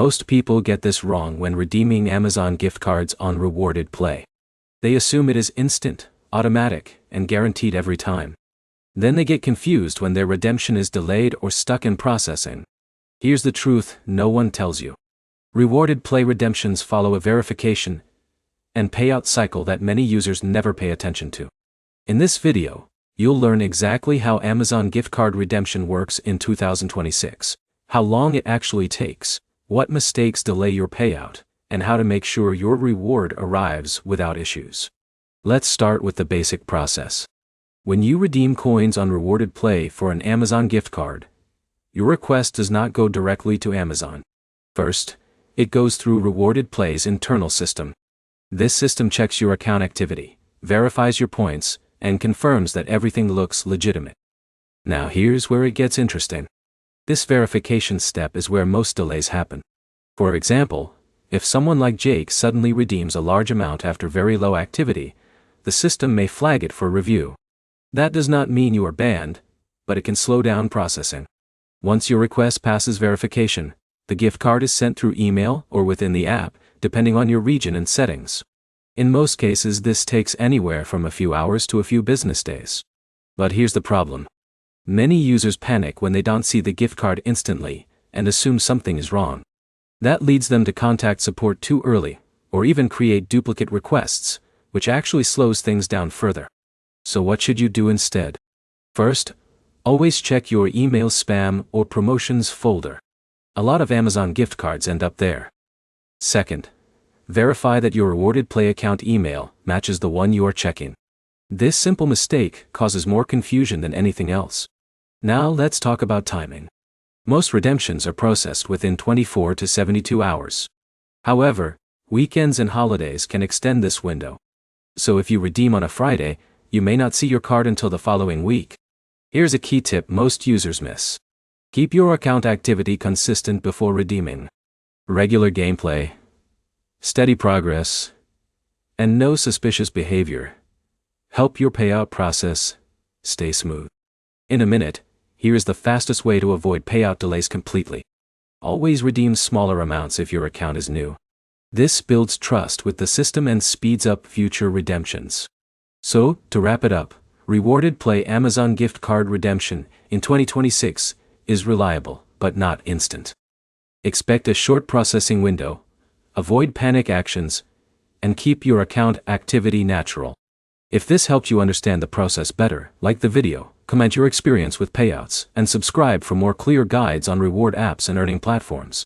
Most people get this wrong when redeeming Amazon gift cards on Rewarded Play. They assume it is instant, automatic, and guaranteed every time. Then they get confused when their redemption is delayed or stuck in processing. Here's the truth no one tells you. Rewarded Play redemptions follow a verification and payout cycle that many users never pay attention to. In this video, you'll learn exactly how Amazon gift card redemption works in 2026, how long it actually takes, what mistakes delay your payout, and how to make sure your reward arrives without issues. Let's start with the basic process. When you redeem coins on Rewarded Play for an Amazon gift card, your request does not go directly to Amazon. First, it goes through Rewarded Play's internal system. This system checks your account activity, verifies your points, and confirms that everything looks legitimate. Now here's where it gets interesting. This verification step is where most delays happen. For example, if someone like Jake suddenly redeems a large amount after very low activity, the system may flag it for review. That does not mean you are banned, but it can slow down processing. Once your request passes verification, the gift card is sent through email or within the app, depending on your region and settings. In most cases, this takes anywhere from a few hours to a few business days. But here's the problem. Many users panic when they don't see the gift card instantly and assume something is wrong. That leads them to contact support too early, or even create duplicate requests, which actually slows things down further. So what should you do instead? First, always check your email spam or promotions folder. A lot of Amazon gift cards end up there. Second, verify that your Rewarded Play account email matches the one you are checking. This simple mistake causes more confusion than anything else. Now let's talk about timing. Most redemptions are processed within 24 to 72 hours. However, weekends and holidays can extend this window. So if you redeem on a Friday, you may not see your card until the following week. Here's a key tip most users miss. Keep your account activity consistent before redeeming. Regular gameplay, steady progress, and no suspicious behavior help your payout process stay smooth. In a minute, here is the fastest way to avoid payout delays completely. Always redeem smaller amounts if your account is new. This builds trust with the system and speeds up future redemptions. So, to wrap it up, Rewarded Play Amazon gift card redemption in 2026 is reliable, but not instant. Expect a short processing window, avoid panic actions, and keep your account activity natural. If this helped you understand the process better, like the video, comment your experience with payouts, and subscribe for more clear guides on reward apps and earning platforms.